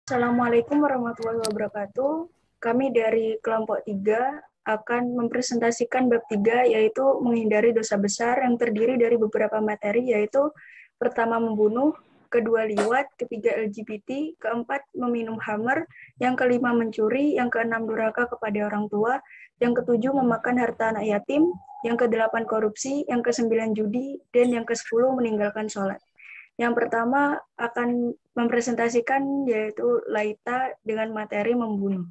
Assalamualaikum warahmatullahi wabarakatuh. Kami dari kelompok 3 akan mempresentasikan bab 3, yaitu menghindari dosa besar, yang terdiri dari beberapa materi, yaitu pertama membunuh, kedua liwat, ketiga LGBT, keempat meminum khamr, yang kelima mencuri, yang keenam durhaka kepada orang tua, yang ketujuh memakan harta anak yatim, yang kedelapan korupsi, yang kesembilan judi, dan yang kesepuluh meninggalkan sholat. Yang pertama akan mempresentasikan yaitu Laita dengan materi membunuh.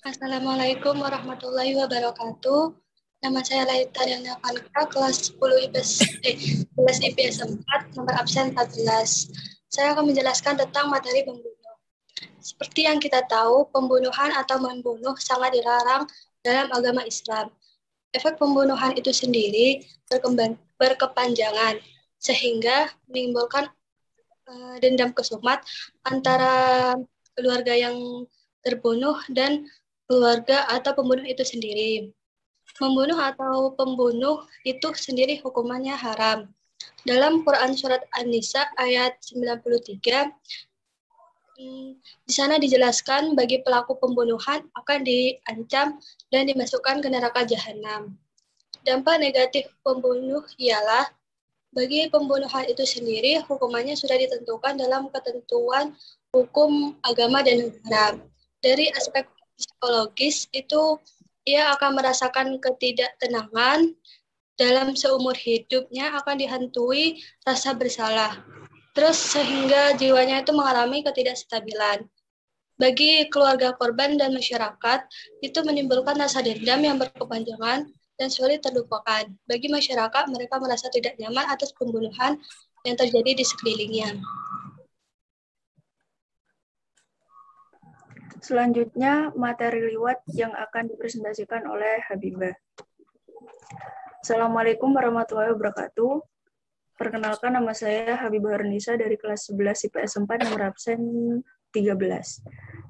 Assalamualaikum warahmatullahi wabarakatuh. Nama saya Laita Diana Panka, kelas 10 IPS 4, nomor absen 14. Saya akan menjelaskan tentang materi membunuh. Seperti yang kita tahu, pembunuhan atau membunuh sangat dilarang dalam agama Islam. Efek pembunuhan itu sendiri berkepanjangan, sehingga menimbulkan dendam kesumat antara keluarga yang terbunuh dan keluarga atau pembunuh itu sendiri. Membunuh atau pembunuh itu sendiri hukumannya haram. Dalam Quran Surat An-Nisa ayat 93, di sana dijelaskan bagi pelaku pembunuhan akan diancam dan dimasukkan ke neraka jahanam. Dampak negatif pembunuh ialah bagi pembunuhan itu sendiri hukumannya sudah ditentukan dalam ketentuan hukum agama dan negara. Dari aspek psikologis itu ia akan merasakan ketidaktenangan dalam seumur hidupnya, akan dihantui rasa bersalah. Terus sehingga jiwanya itu mengalami ketidakstabilan. Bagi keluarga korban dan masyarakat, itu menimbulkan rasa dendam yang berkepanjangan dan sulit terlupakan. Bagi masyarakat, mereka merasa tidak nyaman atas pembunuhan yang terjadi di sekelilingnya. Selanjutnya, materi liwat yang akan dipresentasikan oleh Habibah. Assalamualaikum warahmatullahi wabarakatuh. Perkenalkan, nama saya Habibah Hernisa dari kelas 11 IPS 4, nomor absen 13.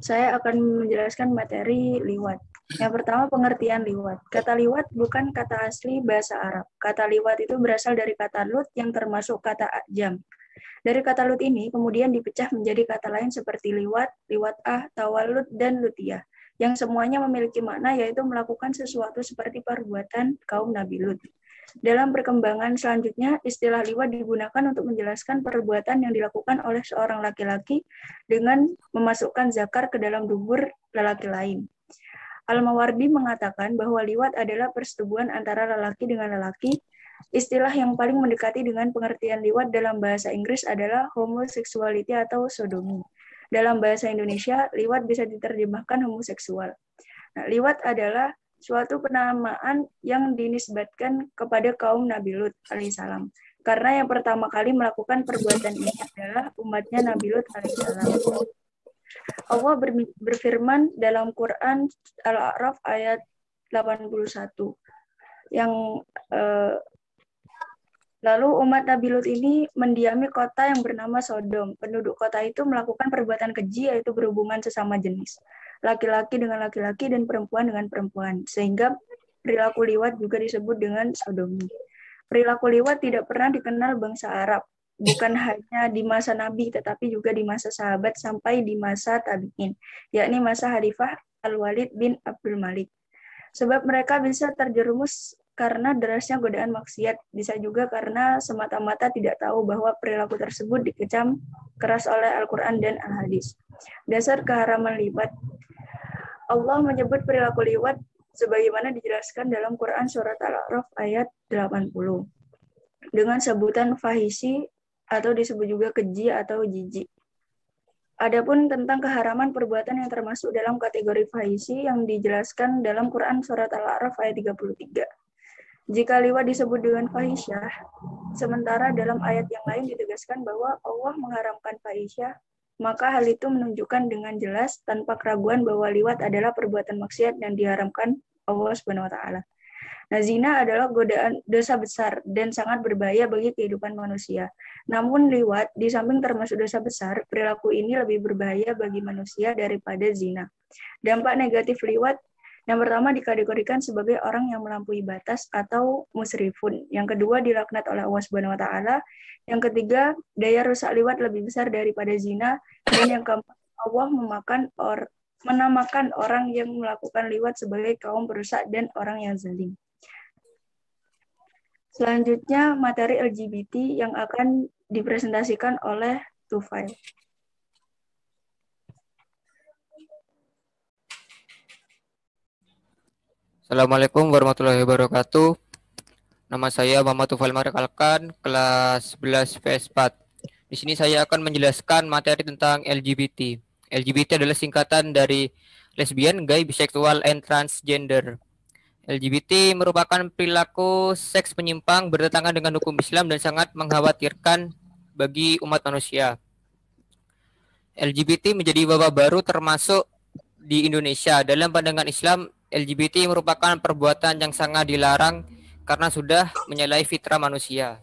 Saya akan menjelaskan materi liwat. Yang pertama, pengertian liwat. Kata liwat bukan kata asli bahasa Arab. Kata liwat itu berasal dari kata lut yang termasuk kata ajam. Dari kata lut ini kemudian dipecah menjadi kata lain seperti liwat, liwatah, tawalud, dan lutiyah, yang semuanya memiliki makna yaitu melakukan sesuatu seperti perbuatan kaum Nabi Lut. Dalam perkembangan selanjutnya, istilah liwat digunakan untuk menjelaskan perbuatan yang dilakukan oleh seorang laki-laki dengan memasukkan zakar ke dalam dubur lelaki lain. Al-Mawardi mengatakan bahwa liwat adalah persetubuhan antara lelaki dengan lelaki. Istilah yang paling mendekati dengan pengertian liwat dalam bahasa Inggris adalah homosexuality atau sodomi. Dalam bahasa Indonesia, liwat bisa diterjemahkan homoseksual. Nah, liwat adalah suatu penamaan yang dinisbatkan kepada kaum Nabi Lut alaihissalam. Karena yang pertama kali melakukan perbuatan ini adalah umatnya Nabi Lut alaihissalam. Allah berfirman dalam Quran Al-A'raf ayat 81 yang lalu umat Nabi Lut ini mendiami kota yang bernama Sodom. Penduduk kota itu melakukan perbuatan keji, yaitu berhubungan sesama jenis, laki-laki dengan laki-laki dan perempuan dengan perempuan, sehingga perilaku liwat juga disebut dengan sodomi. Perilaku liwat tidak pernah dikenal bangsa Arab, bukan hanya di masa Nabi, tetapi juga di masa sahabat sampai di masa tabi'in, yakni masa Khalifah Al-Walid bin Abdul Malik. Sebab mereka bisa terjerumus karena derasnya godaan maksiat, bisa juga karena semata-mata tidak tahu bahwa perilaku tersebut dikecam keras oleh Al-Quran dan Al-Hadis. Dasar keharaman liwat. Allah menyebut perilaku liwat sebagaimana dijelaskan dalam Quran Surat Al-A'raf ayat 80. Dengan sebutan fahisi atau disebut juga keji atau jijik. Adapun tentang keharaman perbuatan yang termasuk dalam kategori fahisi yang dijelaskan dalam Quran Surat Al-A'raf ayat 33. Jika liwat disebut dengan fahisyah, sementara dalam ayat yang lain ditegaskan bahwa Allah mengharamkan fahisyah, maka hal itu menunjukkan dengan jelas tanpa keraguan bahwa liwat adalah perbuatan maksiat dan diharamkan Allah Subhanahu wa taala. Nah, zina adalah godaan dosa besar dan sangat berbahaya bagi kehidupan manusia. Namun liwat di samping termasuk dosa besar, perilaku ini lebih berbahaya bagi manusia daripada zina. Dampak negatif liwat yang pertama dikategorikan sebagai orang yang melampaui batas atau musrifun. Yang kedua dilaknat oleh Allah Subhanahu wa taala. Yang ketiga, daya rusak liwat lebih besar daripada zina. Dan yang keempat, Allah menamakan orang yang melakukan liwat sebagai kaum perusak dan orang yang zalim. Selanjutnya, materi LGBT yang akan dipresentasikan oleh Tufail. Assalamualaikum warahmatullahi wabarakatuh. Nama saya Muhammad Tufail Marikalkan, kelas 11 PS4. Di sini saya akan menjelaskan materi tentang LGBT. LGBT adalah singkatan dari lesbian, gay, biseksual, and transgender. LGBT merupakan perilaku seks penyimpang bertentangan dengan hukum Islam dan sangat mengkhawatirkan bagi umat manusia. LGBT menjadi wabah baru termasuk di Indonesia. Dalam pandangan Islam, LGBT merupakan perbuatan yang sangat dilarang karena sudah menyalahi fitrah manusia.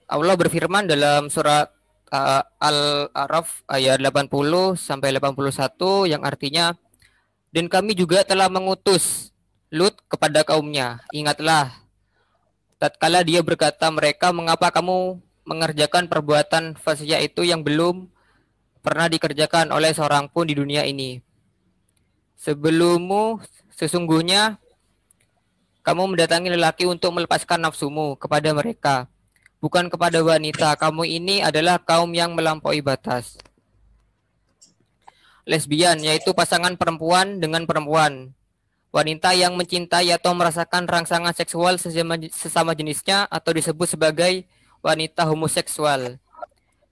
Allah berfirman dalam surat Al-A'raf ayat 80 sampai 81 yang artinya, dan kami juga telah mengutus Lut kepada kaumnya. Ingatlah, tatkala dia berkata, mereka, mengapa kamu mengerjakan perbuatan fasiya itu yang belum pernah dikerjakan oleh seorang pun di dunia ini. Sebelummu sesungguhnya kamu mendatangi lelaki untuk melepaskan nafsumu kepada mereka, bukan kepada wanita. Kamu ini adalah kaum yang melampaui batas. Lesbian, yaitu pasangan perempuan dengan perempuan. Wanita yang mencintai atau merasakan rangsangan seksual sesama jenisnya atau disebut sebagai wanita homoseksual.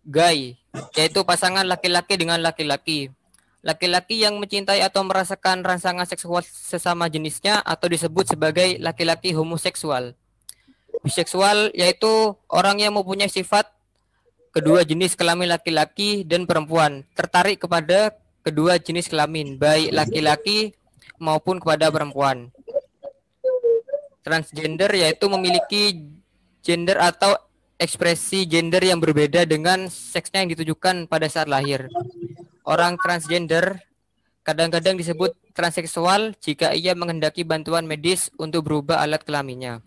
Gay, yaitu pasangan laki-laki dengan laki-laki. Laki-laki yang mencintai atau merasakan rangsangan seksual sesama jenisnya atau disebut sebagai laki-laki homoseksual. Biseksual, yaitu orang yang mempunyai sifat kedua jenis kelamin laki-laki dan perempuan, tertarik kepada kedua jenis kelamin, baik laki-laki maupun kepada perempuan. Transgender, yaitu memiliki gender atau ekspresi gender yang berbeda dengan seksnya yang ditujukan pada saat lahir. Orang transgender kadang-kadang disebut transseksual jika ia menghendaki bantuan medis untuk berubah alat kelaminnya.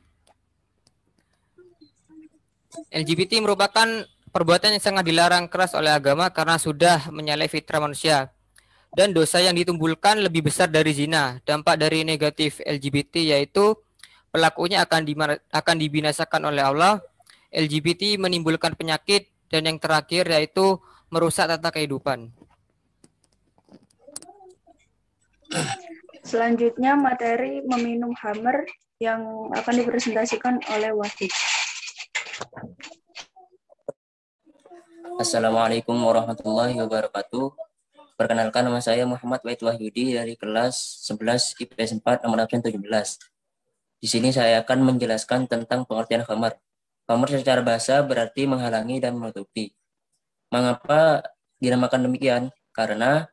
LGBT merupakan perbuatan yang sangat dilarang keras oleh agama karena sudah menyalahi fitrah manusia. Dan dosa yang ditimbulkan lebih besar dari zina. Dampak dari negatif LGBT yaitu pelakunya akan dibinasakan oleh Allah. LGBT menimbulkan penyakit, dan yang terakhir yaitu merusak tata kehidupan. Selanjutnya materi meminum Hammer yang akan dipresentasikan oleh Wahid. Assalamualaikum warahmatullahi wabarakatuh. Perkenalkan, nama saya Muhammad Wahid Wahyudi dari kelas 11 IPS 4 nomor absen 17. Di sini saya akan menjelaskan tentang pengertian khamar. Khamar secara bahasa berarti menghalangi dan menutupi. Mengapa dinamakan demikian? Karena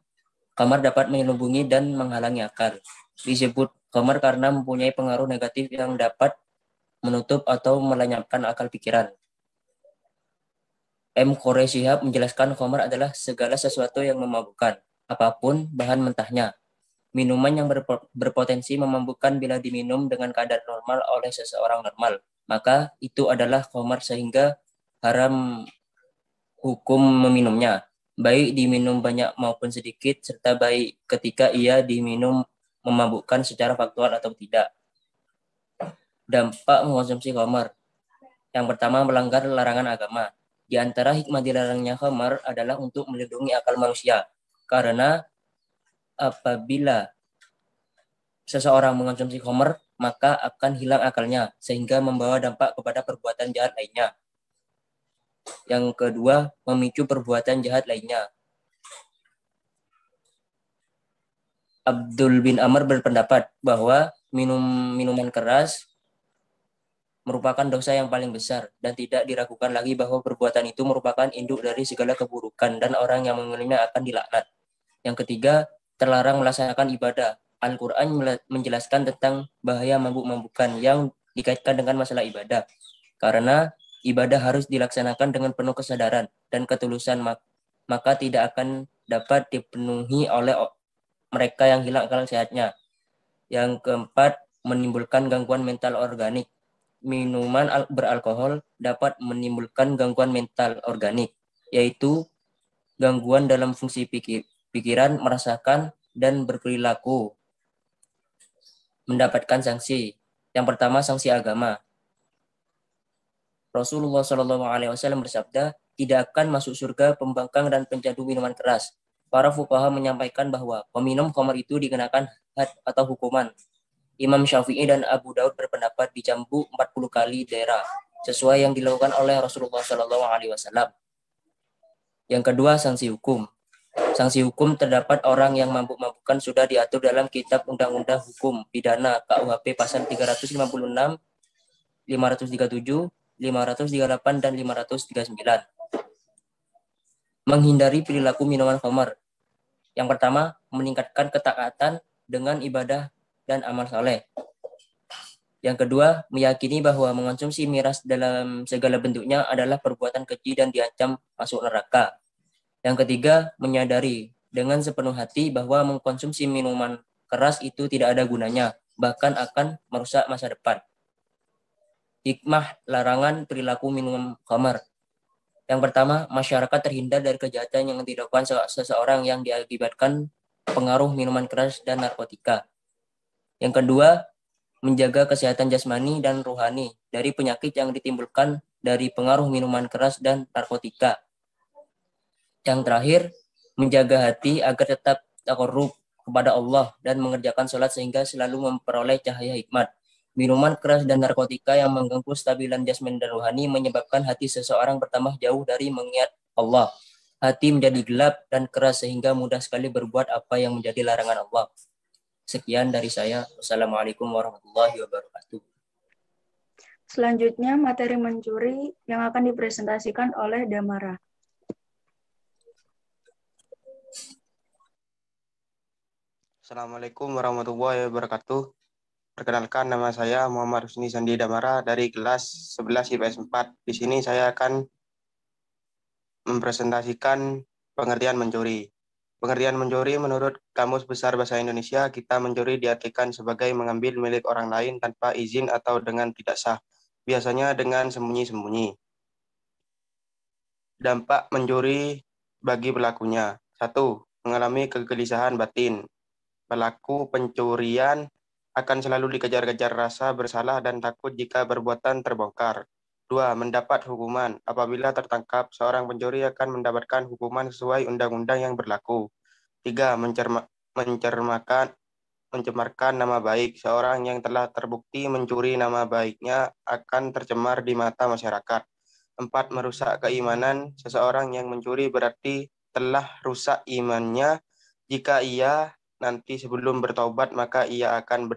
khamar dapat menyelubungi dan menghalangi akal. Disebut khamar karena mempunyai pengaruh negatif yang dapat menutup atau melenyapkan akal pikiran. M. Quraish Shihab menjelaskan khamar adalah segala sesuatu yang memabukkan, apapun bahan mentahnya. Minuman yang berpotensi memabukkan bila diminum dengan kadar normal oleh seseorang normal, maka itu adalah khamar sehingga haram hukum meminumnya, baik diminum banyak maupun sedikit, serta baik ketika ia diminum memabukkan secara faktual atau tidak. Dampak mengkonsumsi khamar. Yang pertama, melanggar larangan agama. Di antara hikmah dilarangnya khamar adalah untuk melindungi akal manusia. Karena apabila seseorang mengonsumsi khamar, maka akan hilang akalnya, sehingga membawa dampak kepada perbuatan jahat lainnya. Yang kedua, memicu perbuatan jahat lainnya. Abdul bin Amr berpendapat bahwa minuman keras merupakan dosa yang paling besar dan tidak diragukan lagi bahwa perbuatan itu merupakan induk dari segala keburukan dan orang yang mengenalinya akan dilaknat. Yang ketiga, terlarang melaksanakan ibadah. Al-Quran menjelaskan tentang bahaya mabuk-mabukan yang dikaitkan dengan masalah ibadah. Karena ibadah harus dilaksanakan dengan penuh kesadaran dan ketulusan, maka tidak akan dapat dipenuhi oleh mereka yang hilang akal sehatnya. Yang keempat, menimbulkan gangguan mental organik. minuman beralkohol dapat menimbulkan gangguan mental organik, yaitu gangguan dalam fungsi pikiran, merasakan, dan berperilaku. Mendapatkan sanksi. Yang pertama, sanksi agama. Rasulullah SAW bersabda, tidak akan masuk surga pembangkang dan pencandu minuman keras. Para fuqaha menyampaikan bahwa peminum khamar itu dikenakan had atau hukuman. Imam Syafi'i dan Abu Daud berpendapat dicambuk 40 kali dera, sesuai yang dilakukan oleh Rasulullah SAW. Yang kedua, sanksi hukum. Sanksi hukum terdapat orang yang mabuk-mabukan sudah diatur dalam Kitab Undang-Undang Hukum Pidana KUHP pasal 356, 537, 538, dan 539. Menghindari perilaku minuman khamar. Yang pertama, meningkatkan ketaatan dengan ibadah dan amal saleh. Yang kedua, meyakini bahwa mengonsumsi miras dalam segala bentuknya adalah perbuatan keji dan diancam masuk neraka. Yang ketiga, menyadari dengan sepenuh hati bahwa mengkonsumsi minuman keras itu tidak ada gunanya, bahkan akan merusak masa depan. Hikmah larangan perilaku minum khamar. Yang pertama, masyarakat terhindar dari kejahatan yang dilakukan seseorang yang diakibatkan pengaruh minuman keras dan narkotika. Yang kedua, menjaga kesehatan jasmani dan rohani dari penyakit yang ditimbulkan dari pengaruh minuman keras dan narkotika. Yang terakhir, menjaga hati agar tetap taqarrub kepada Allah dan mengerjakan sholat sehingga selalu memperoleh cahaya hikmat. Minuman keras dan narkotika yang mengganggu stabilan jasmani dan rohani menyebabkan hati seseorang bertambah jauh dari mengingat Allah. Hati menjadi gelap dan keras sehingga mudah sekali berbuat apa yang menjadi larangan Allah. Sekian dari saya. Wassalamualaikum warahmatullahi wabarakatuh. Selanjutnya, materi mencuri yang akan dipresentasikan oleh Damara. Assalamualaikum warahmatullahi wabarakatuh. Perkenalkan, nama saya Muhammad Husni Sandi Damara dari kelas 11 IPS 4. Di sini saya akan mempresentasikan pengertian mencuri. Pengertian mencuri menurut Kamus Besar Bahasa Indonesia, kita mencuri diartikan sebagai mengambil milik orang lain tanpa izin atau dengan tidak sah, biasanya dengan sembunyi-sembunyi. Dampak mencuri bagi pelakunya. 1. Mengalami kegelisahan batin. Pelaku pencurian akan selalu dikejar-kejar rasa bersalah dan takut jika perbuatan terbongkar. 2. Mendapat hukuman. Apabila tertangkap, seorang pencuri akan mendapatkan hukuman sesuai undang-undang yang berlaku. 3. Mencemarkan nama baik. Seorang yang telah terbukti mencuri, nama baiknya akan tercemar di mata masyarakat. 4. Merusak keimanan. Seseorang yang mencuri berarti telah rusak imannya. Jika ia nanti sebelum bertobat, maka ia akan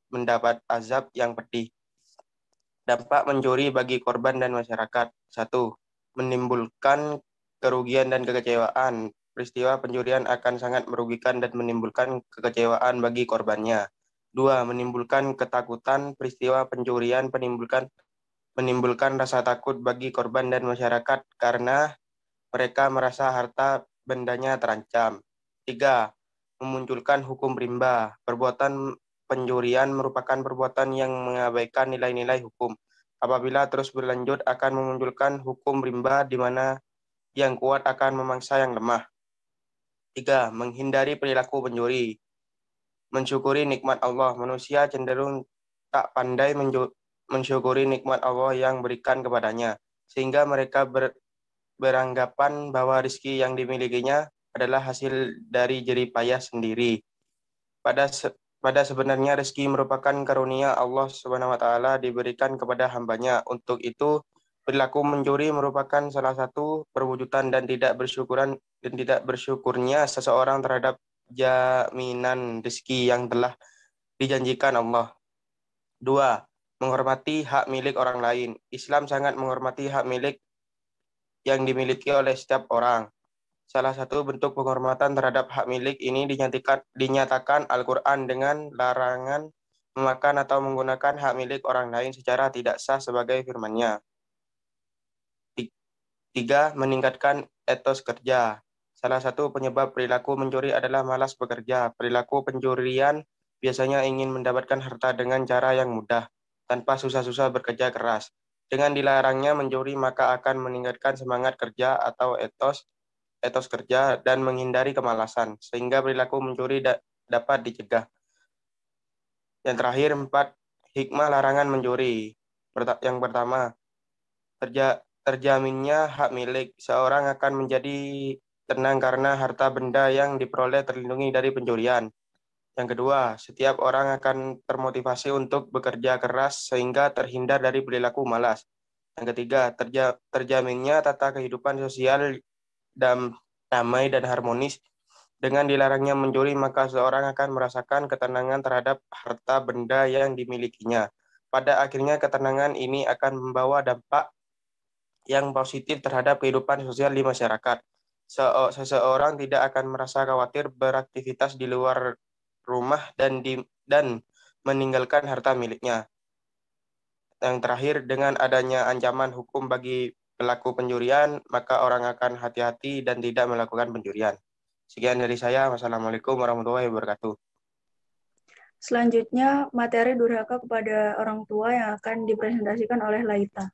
mendapat azab yang pedih. Dampak mencuri bagi korban dan masyarakat. 1. Menimbulkan kerugian dan kekecewaan. Peristiwa pencurian akan sangat merugikan dan menimbulkan kekecewaan bagi korbannya. 2. Menimbulkan ketakutan. Peristiwa pencurian menimbulkan rasa takut bagi korban dan masyarakat karena mereka merasa harta bendanya terancam. 3. Memunculkan hukum rimba. Perbuatan pencurian merupakan perbuatan yang mengabaikan nilai-nilai hukum. Apabila terus berlanjut akan memunculkan hukum rimba di mana yang kuat akan memangsa yang lemah. 3. Menghindari perilaku pencuri. Mensyukuri nikmat Allah. Manusia cenderung tak pandai mensyukuri nikmat Allah yang berikan kepadanya, sehingga mereka beranggapan bahwa rezeki yang dimilikinya adalah hasil dari jerih payah sendiri. Pada sebenarnya rezeki merupakan karunia Allah Subhanahu wa taala diberikan kepada hambanya. Untuk itu, perilaku mencuri merupakan salah satu perwujudan dan tidak bersyukurnya seseorang terhadap jaminan rezeki yang telah dijanjikan Allah. 2. Menghormati hak milik orang lain. Islam sangat menghormati hak milik yang dimiliki oleh setiap orang. Salah satu bentuk penghormatan terhadap hak milik ini dinyatakan Al-Quran dengan larangan memakan atau menggunakan hak milik orang lain secara tidak sah sebagai firman-Nya. 3. Meningkatkan etos kerja. Salah satu penyebab perilaku mencuri adalah malas bekerja. Perilaku pencurian biasanya ingin mendapatkan harta dengan cara yang mudah. tanpa susah-susah bekerja keras. Dengan dilarangnya mencuri, maka akan meningkatkan semangat kerja atau etos kerja dan menghindari kemalasan, sehingga perilaku mencuri dapat dicegah. Yang terakhir, 4 hikmah larangan mencuri. Yang pertama, terjaminnya hak milik. Seorang akan menjadi tenang karena harta benda yang diperoleh terlindungi dari pencurian. Yang kedua, setiap orang akan termotivasi untuk bekerja keras sehingga terhindar dari perilaku malas. Yang ketiga, terjaminnya tata kehidupan sosial damai dan harmonis. Dengan dilarangnya mencuri, maka seorang akan merasakan ketenangan terhadap harta benda yang dimilikinya. Pada akhirnya, ketenangan ini akan membawa dampak yang positif terhadap kehidupan sosial di masyarakat. Seseorang tidak akan merasa khawatir beraktivitas di luar rumah dan meninggalkan harta miliknya. Yang terakhir, dengan adanya ancaman hukum bagi pelaku pencurian, maka orang akan hati-hati dan tidak melakukan pencurian. Sekian dari saya. Wassalamualaikum warahmatullahi wabarakatuh. Selanjutnya, materi durhaka kepada orang tua yang akan dipresentasikan oleh Laita.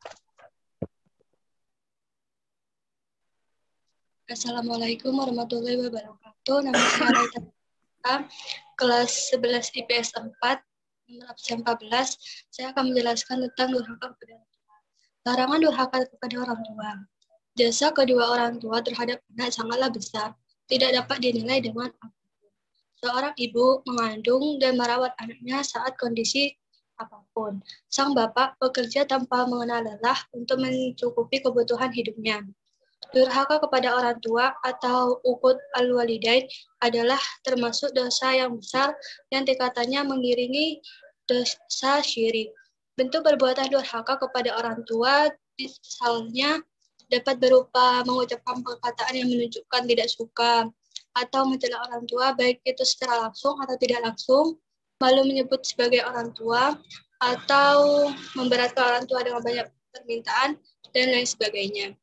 Assalamualaikum warahmatullahi wabarakatuh. Nama saya Laita, kelas 11 IPS 4, nomor absen 14. Saya akan menjelaskan tentang durhaka kepada orang tua. Larangan durhaka kepada orang tua. Jasa kedua orang tua terhadap anak sangatlah besar, tidak dapat dinilai dengan apapun. Seorang ibu mengandung dan merawat anaknya saat kondisi apapun. Sang bapak bekerja tanpa mengenal lelah untuk mencukupi kebutuhan hidupnya. Durhaka kepada orang tua atau uqud al-walidain adalah termasuk dosa yang besar yang tingkatannya mengiringi dosa syirik. Bentuk perbuatan durhaka kepada orang tua misalnya dapat berupa mengucapkan perkataan yang menunjukkan tidak suka atau mencela orang tua, baik itu secara langsung atau tidak langsung, malu menyebut sebagai orang tua, atau memberatkan orang tua dengan banyak permintaan, dan lain sebagainya.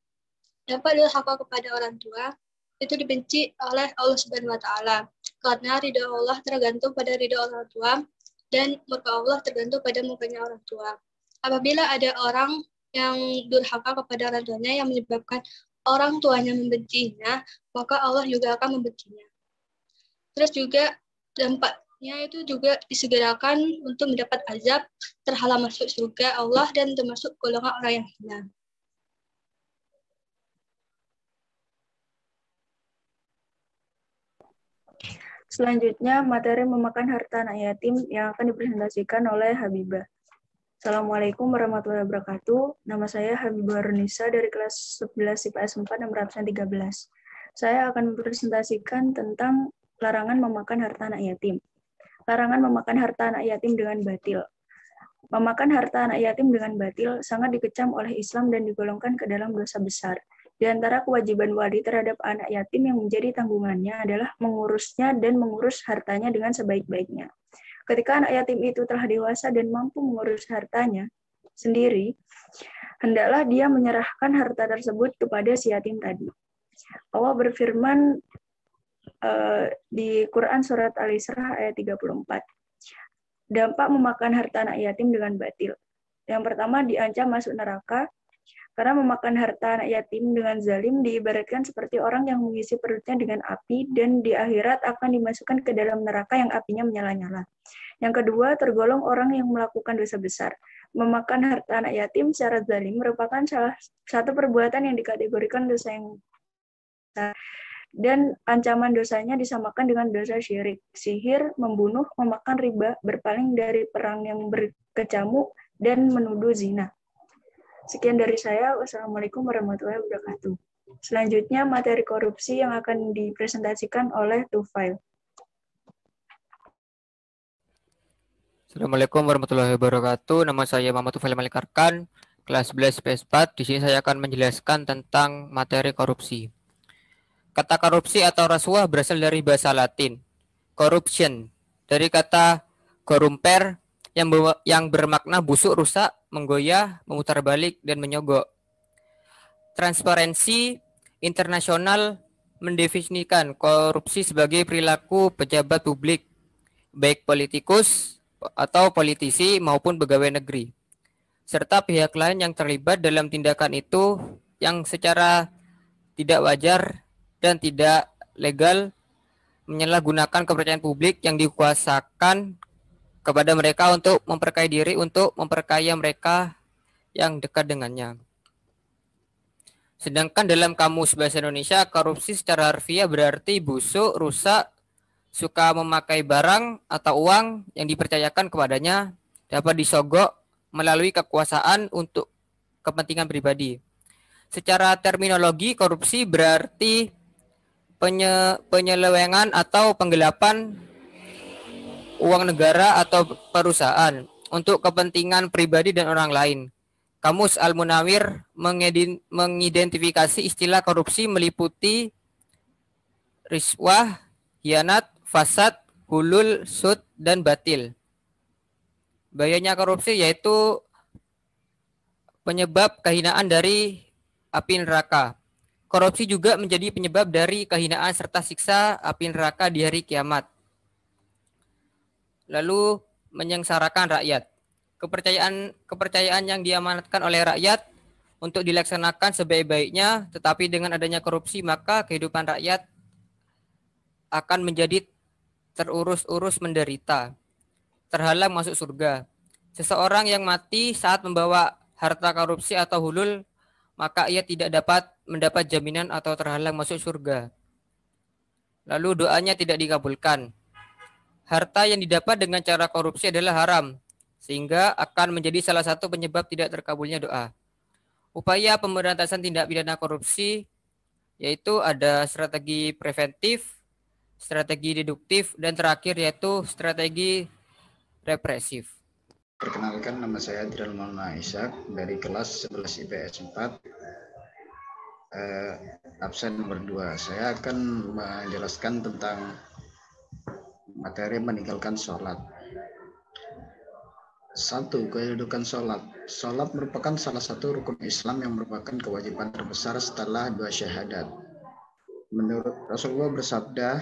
Dampak durhaka kepada orang tua itu dibenci oleh Allah Subhanahu wa Ta'ala, karena ridha Allah tergantung pada ridha orang tua dan murka Allah tergantung pada murkanya orang tua. Apabila ada orang yang durhaka kepada orang tuanya yang menyebabkan orang tuanya membencinya, maka Allah juga akan membencinya. Terus juga dampaknya itu juga disegerakan untuk mendapat azab, terhalang masuk surga Allah, dan termasuk golongan orang yang hina. Selanjutnya, materi memakan harta anak yatim yang akan dipresentasikan oleh Habibah. Assalamualaikum warahmatullahi wabarakatuh. Nama saya Habibah Runisa dari kelas 11 IPS 4 nomor absen 13. Saya akan mempresentasikan tentang larangan memakan harta anak yatim. Larangan memakan harta anak yatim dengan batil. Memakan harta anak yatim dengan batil sangat dikecam oleh Islam dan digolongkan ke dalam dosa besar. Di antara kewajiban wali terhadap anak yatim yang menjadi tanggungannya adalah mengurusnya dan mengurus hartanya dengan sebaik-baiknya. Ketika anak yatim itu telah dewasa dan mampu mengurus hartanya sendiri, hendaklah dia menyerahkan harta tersebut kepada si yatim tadi. Allah berfirman di Quran Surat Al-Isra ayat 34. Dampak memakan harta anak yatim dengan batil. Yang pertama, diancam masuk neraka, karena memakan harta anak yatim dengan zalim diibaratkan seperti orang yang mengisi perutnya dengan api dan di akhirat akan dimasukkan ke dalam neraka yang apinya menyala-nyala. Yang kedua, tergolong orang yang melakukan dosa besar. Memakan harta anak yatim secara zalim merupakan salah satu perbuatan yang dikategorikan dosa yang besar. Dan ancaman dosanya disamakan dengan dosa syirik, sihir, membunuh, memakan riba, berpaling dari perang yang berkecamuk, dan menuduh zina. Sekian dari saya. Wassalamualaikum warahmatullahi wabarakatuh. Selanjutnya, materi korupsi yang akan dipresentasikan oleh Tufail. Assalamualaikum warahmatullahi wabarakatuh. Nama saya Muhammad Tufail Malik Arkan, kelas 11 IPS 4. Di sini saya akan menjelaskan tentang materi korupsi. Kata korupsi atau rasuah berasal dari bahasa Latin, corruption, dari kata corrumper yang bermakna busuk, rusak, menggoyah, memutarbalik, dan menyogok. Transparency Internasional mendefinisikan korupsi sebagai perilaku pejabat publik, baik politikus atau politisi maupun pegawai negeri, serta pihak lain yang terlibat dalam tindakan itu yang secara tidak wajar dan tidak legal menyalahgunakan kepercayaan publik yang dikuasakan kepada mereka untuk memperkaya diri untuk memperkaya mereka yang dekat dengannya. Sedangkan dalam Kamus Bahasa Indonesia, korupsi secara harfiah berarti busuk, rusak, suka memakai barang atau uang yang dipercayakan kepadanya, dapat disogok melalui kekuasaan untuk kepentingan pribadi. Secara terminologi, korupsi berarti penyelewengan atau penggelapan uang negara atau perusahaan untuk kepentingan pribadi dan orang lain. Kamus Al-Munawir mengidentifikasi istilah korupsi meliputi riswah, hianat, fasad, hulul, sud, dan batil. Bahayanya korupsi yaitu penyebab kehinaan dari api neraka. Korupsi juga menjadi penyebab dari kehinaan serta siksa api neraka di hari kiamat. Lalu menyengsarakan rakyat. Kepercayaan yang diamanatkan oleh rakyat untuk dilaksanakan sebaik-baiknya, tetapi dengan adanya korupsi maka kehidupan rakyat akan menjadi terurus-urus menderita, terhalang masuk surga. Seseorang yang mati saat membawa harta korupsi atau hulul, maka ia tidak dapat mendapat jaminan atau terhalang masuk surga. Lalu doanya tidak dikabulkan. Harta yang didapat dengan cara korupsi adalah haram, sehingga akan menjadi salah satu penyebab tidak terkabulnya doa. Upaya pemberantasan tindak pidana korupsi yaitu ada strategi preventif, strategi deduktif, dan terakhir yaitu strategi represif. Perkenalkan, nama saya Adrian Maulana Ishak dari kelas 11 IPS 4, absen nomor 2. Saya akan menjelaskan tentang materi meninggalkan sholat. 1. Kedudukan sholat. Sholat merupakan salah satu rukun Islam yang merupakan kewajiban terbesar setelah 2 syahadat. Menurut Rasulullah bersabda,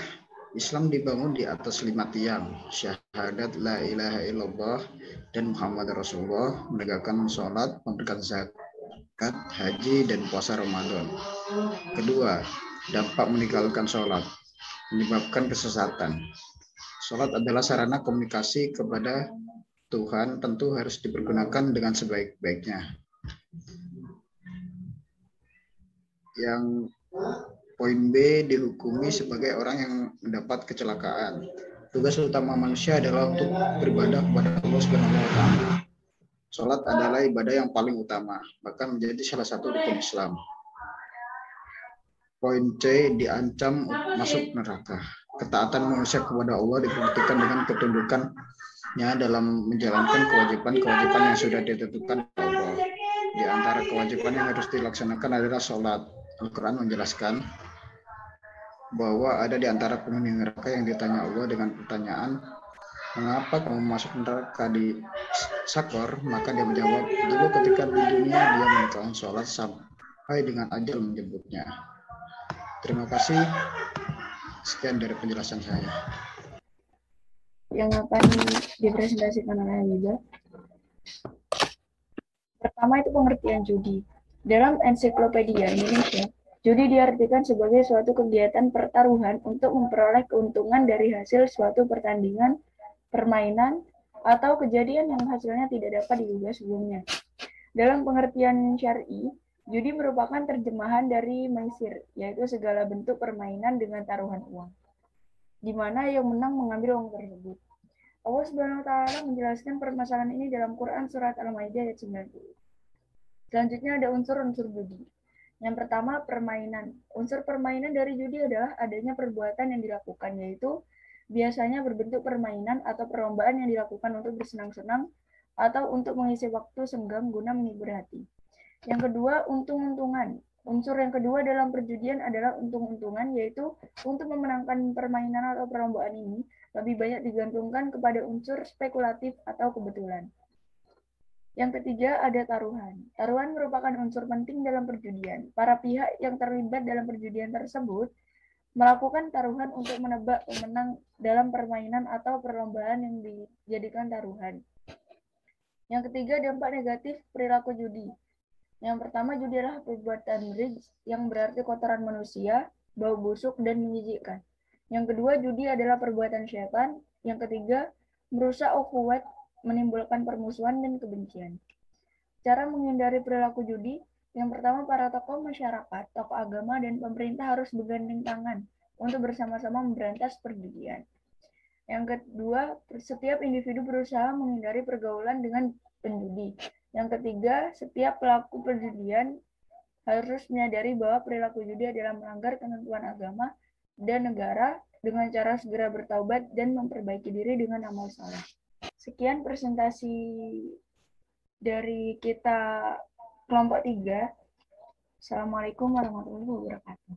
Islam dibangun di atas 5 tiang, syahadat la ilaha illallah dan Muhammad Rasulullah, menegakkan sholat, memberikan zakat, haji, dan puasa Ramadan. Kedua, dampak meninggalkan sholat, menyebabkan kesesatan. Sholat adalah sarana komunikasi kepada Tuhan, tentu harus dipergunakan dengan sebaik-baiknya. Yang poin B, dihukumi sebagai orang yang mendapat kecelakaan. Tugas utama manusia adalah untuk beribadah kepada Allah Subhanahu wa Ta'ala. Sholat adalah ibadah yang paling utama, bahkan menjadi salah satu rukun Islam. Poin C, diancam masuk neraka. Ketaatan manusia kepada Allah dibuktikan dengan ketundukannya dalam menjalankan kewajiban-kewajiban yang sudah ditentukan Allah. Di antara kewajiban yang harus dilaksanakan adalah sholat. Al-Quran menjelaskan bahwa ada di antara penghuni neraka yang ditanya Allah dengan pertanyaan, mengapa kamu masuk neraka di Sakor? Maka dia menjawab, dulu ketika di dunia dia meninggalkan sholat sampai dengan ajal menjemputnya. Terima kasih. Sekian dari penjelasan saya. Yang akan dipresentasikan oleh juga. Pertama itu pengertian judi. Dalam Ensiklopedia Indonesia, judi diartikan sebagai suatu kegiatan pertaruhan untuk memperoleh keuntungan dari hasil suatu pertandingan, permainan, atau kejadian yang hasilnya tidak dapat diduga sebelumnya. Dalam pengertian syar'i, judi merupakan terjemahan dari maisir, yaitu segala bentuk permainan dengan taruhan uang, di mana yang menang mengambil uang tersebut. Allah Subhanahu wa Ta'ala menjelaskan permasalahan ini dalam Quran Surat Al-Maidah ayat 90. Selanjutnya ada unsur-unsur judi. Yang pertama, permainan. Unsur permainan dari judi adalah adanya perbuatan yang dilakukan, yaitu biasanya berbentuk permainan atau perlombaan yang dilakukan untuk bersenang-senang atau untuk mengisi waktu senggang guna menghibur hati. Yang kedua, untung-untungan. Unsur yang kedua dalam perjudian adalah untung-untungan, yaitu untuk memenangkan permainan atau perlombaan ini lebih banyak digantungkan kepada unsur spekulatif atau kebetulan. Yang ketiga, ada taruhan. Taruhan merupakan unsur penting dalam perjudian. Para pihak yang terlibat dalam perjudian tersebut melakukan taruhan untuk menebak pemenang dalam permainan atau perlombaan yang dijadikan taruhan. Yang ketiga, dampak negatif perilaku judi. Yang pertama, judi adalah perbuatan rijs yang berarti kotoran manusia, bau busuk, dan menjijikkan. Yang kedua, judi adalah perbuatan syaitan. Yang ketiga, merusak ukhuwat, menimbulkan permusuhan dan kebencian. Cara menghindari perilaku judi, yang pertama, para tokoh masyarakat, tokoh agama, dan pemerintah harus bergandeng tangan untuk bersama-sama memberantas perjudian. Yang kedua, setiap individu berusaha menghindari pergaulan dengan penjudi. Yang ketiga, setiap pelaku perjudian harus menyadari bahwa perilaku judi adalah melanggar ketentuan agama dan negara dengan cara segera bertaubat dan memperbaiki diri dengan amal saleh. Sekian presentasi dari kita kelompok 3. Assalamualaikum warahmatullahi wabarakatuh.